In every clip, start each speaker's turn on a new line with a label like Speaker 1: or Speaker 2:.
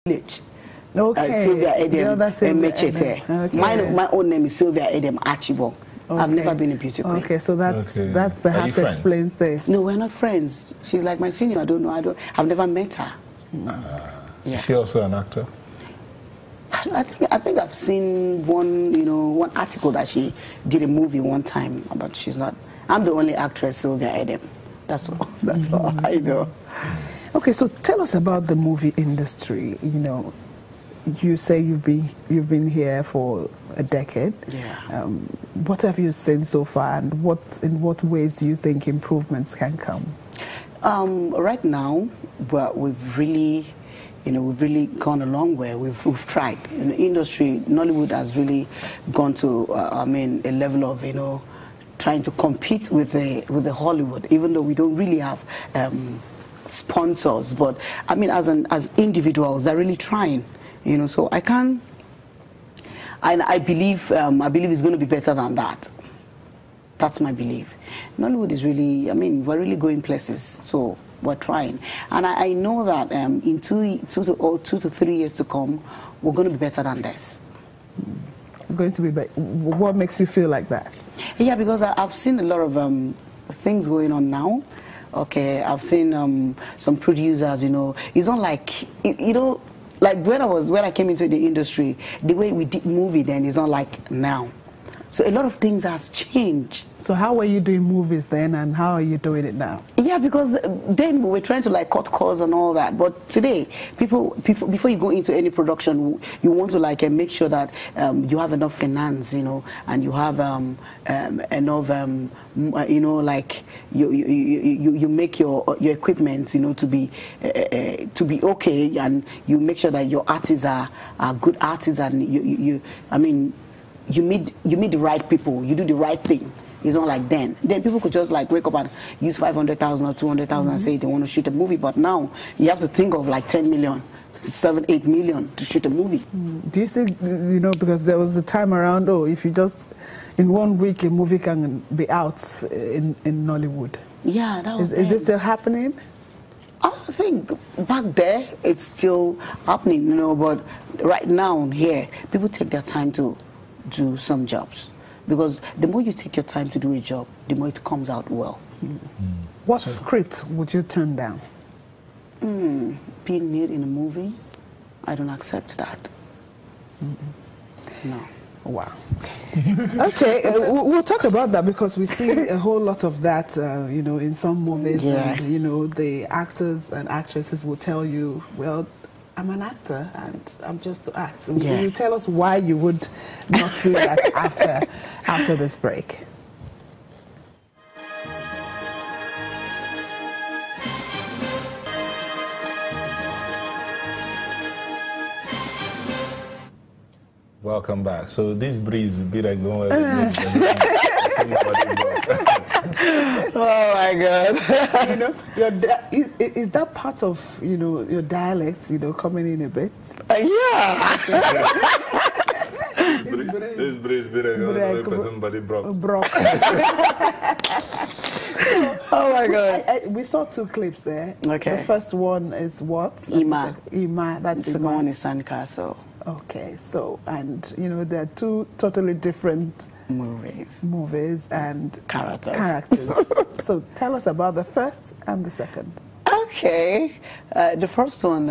Speaker 1: village.
Speaker 2: Okay.
Speaker 1: Sylvia Edem
Speaker 2: Mechete.
Speaker 1: Okay. My own name is Sylvia Edem Archibald. Okay. I've never been a beauty queen.
Speaker 2: Okay, so that perhaps explains the...
Speaker 1: No, we're not friends. She's like my senior. I've never met her.
Speaker 3: Yeah. Is she also an actor?
Speaker 1: I think I've seen one article that she did a movie one time, but she's not. I'm the only actress, Sylvia Edem. That's all I know.
Speaker 2: Okay, so tell us about the movie industry. You say you've been here for a decade.
Speaker 1: Yeah.
Speaker 2: What have you seen so far, and in what ways do you think improvements can come?
Speaker 1: Right now, we've really gone a long way. We've tried. In the industry, Nollywood has really gone to a level of trying to compete with the Hollywood, even though we don't really have sponsors. But as individuals, they're really trying. So I believe it's going to be better than that. That's my belief. Nollywood is really, we're really going places, so we're trying. And I know that in 2 to 3 years to come, we're going to be better than this.
Speaker 2: Going to be better. What makes you feel like that?
Speaker 1: Yeah, because I've seen a lot of things going on now. Okay, I've seen some producers, it's not like, like when I came into the industry, the way we did movie then is not like now. So a lot of things has changed.
Speaker 2: So how were you doing movies then, and how are you doing it now?
Speaker 1: Yeah, because then we were trying to cut costs and all that. But today, people before you go into any production, you want to make sure that you have enough finance, and you have enough, you make your equipment, to be okay, and you make sure that your artists are good artists, and you meet the right people, you do the right thing. It's not like then. Then people could just wake up and use 500,000 or 200,000 and say they want to shoot a movie. But now you have to think of 10 million, 7, 8 million to shoot a movie.
Speaker 2: Do you see, because there was the time around, if you just, in 1 week a movie can be out in Nollywood.
Speaker 1: Yeah, that was
Speaker 2: Is it still happening?
Speaker 1: I think back there it's still happening, but right now here, people take their time to do some jobs. Because the more you take your time to do a job, the more it comes out well.
Speaker 2: What script would you turn down?
Speaker 1: Being nude in a movie, I don't accept that. No.
Speaker 2: Wow. Okay, we'll talk about that, because we see a whole lot of that, in some movies.
Speaker 1: Yeah.
Speaker 2: And, the actors and actresses will tell you, well, I'm an actor and I'm just to act. So
Speaker 1: yeah.
Speaker 2: Will you tell us why you would not do that after this break?
Speaker 3: Welcome back. So this breeze be like going
Speaker 1: oh my God!
Speaker 2: Is that part of your dialect? Coming in a bit.
Speaker 1: Yeah.
Speaker 3: This breeze be like somebody broke.
Speaker 1: Oh my God!
Speaker 2: We saw 2 clips there.
Speaker 1: Okay.
Speaker 2: The first one is what?
Speaker 1: Ima.
Speaker 2: That's
Speaker 1: the second one is Sandcastle.
Speaker 2: Okay, so, and there are 2 totally different movies and characters. So tell us about the first and the second.
Speaker 1: Okay, the first one,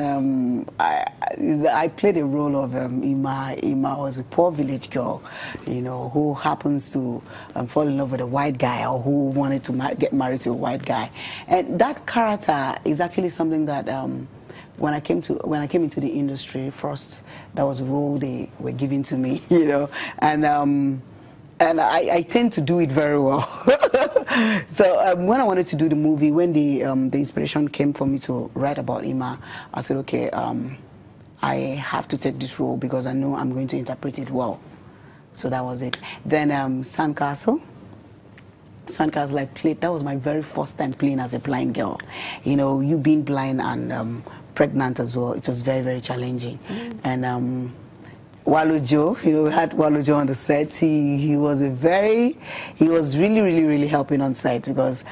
Speaker 1: I played a role of Ima. Ima was a poor village girl, who happens to fall in love with a white guy, or who wanted to get married to a white guy. And that character is actually something that when I came into the industry first, that was a role they were giving to me, and I tend to do it very well. So when I wanted to do the movie, when the inspiration came for me to write about Ima, I said, okay, I have to take this role because I know I'm going to interpret it well. So that was it. Then Sandcastle, that was my very first time playing as a blind girl. You being blind and pregnant as well, it was very, very challenging. And Walujo, we had Walujo on the set. He was really, really, really helping on set, because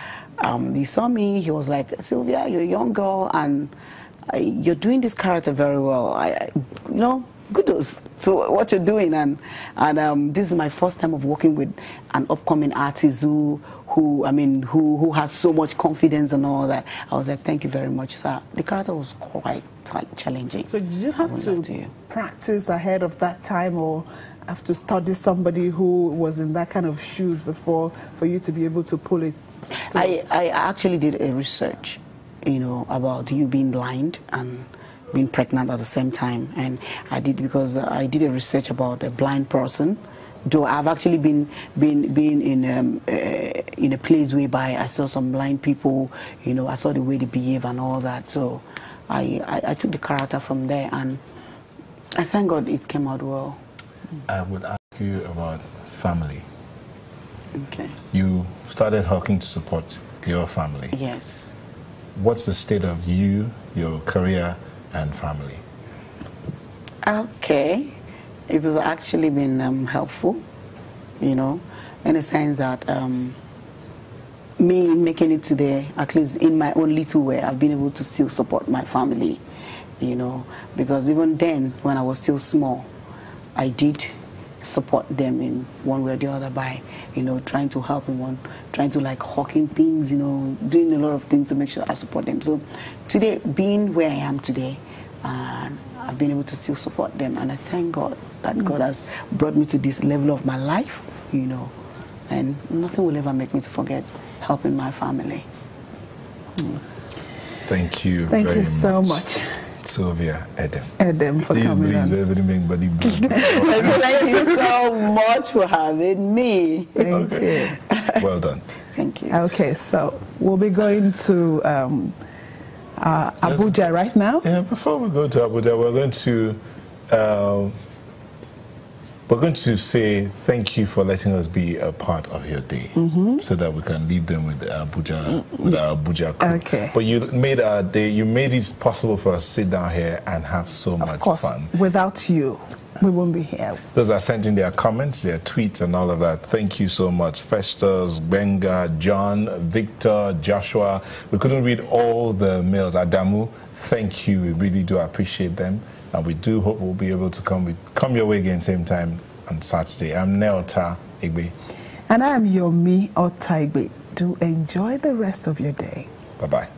Speaker 1: he saw me. He was like, Sylvia, you're a young girl, and you're doing this character very well. You know, kudos. So what you're doing, and this is my first time of working with an upcoming artist who has so much confidence and all that. I was like, thank you very much, sir. The character was quite challenging.
Speaker 2: So did you have to practice ahead of that time, or have to study somebody who was in that kind of shoes before for you to be able to pull it?
Speaker 1: I actually did a research, you know, about you being blind and being pregnant at the same time, and I did because I did a research about a blind person. Though I've actually been in a place whereby I saw some blind people, you know, I saw the way they behave and all that. So I took the character from there, and I thank God it came out well.
Speaker 3: I would ask you about family.
Speaker 1: Okay.
Speaker 3: You started Hawking to support your family.
Speaker 1: Yes.
Speaker 3: What's the state of you, your career, and family?
Speaker 1: Okay. It has actually been helpful, you know, in a sense that me making it today, at least in my own little way, I've been able to still support my family, you know, because even then, when I was still small, I did support them in one way or the other by, you know, trying to help in trying to like hawking things, you know, doing a lot of things to make sure I support them. So today, being where I am today, I've been able to still support them, and I thank God that God has brought me to this level of my life, you know, and nothing will ever make me to forget helping my family.
Speaker 3: Thank you
Speaker 2: very much.
Speaker 3: Thank you
Speaker 2: so much.
Speaker 3: Sylvia, Edem.
Speaker 2: Edem, for coming on.
Speaker 1: Thank you so much for having me.
Speaker 2: Thank you.
Speaker 3: Well done.
Speaker 1: Thank you.
Speaker 2: Okay, so we'll be going to Abuja right now.
Speaker 3: Yeah, before we go to Abuja, we're going to say thank you for letting us be a part of your day, so that we can leave them with Abuja, with our Abuja crew.
Speaker 2: Okay.
Speaker 3: But you made our day. You made it possible for us to sit down here and have so much fun.
Speaker 2: Without you, we won't be here.
Speaker 3: Those are sent in their comments, their tweets, and all of that. Thank you so much, Festus, Benga, John, Victor, Joshua. We couldn't read all the mails. Adamu, thank you. We really do appreciate them. And we do hope we'll be able to come your way again same time on Saturday. I'm Neota Igbe.
Speaker 2: And I'm Yomi Otaigbe. Do enjoy the rest of your day.
Speaker 3: Bye-bye.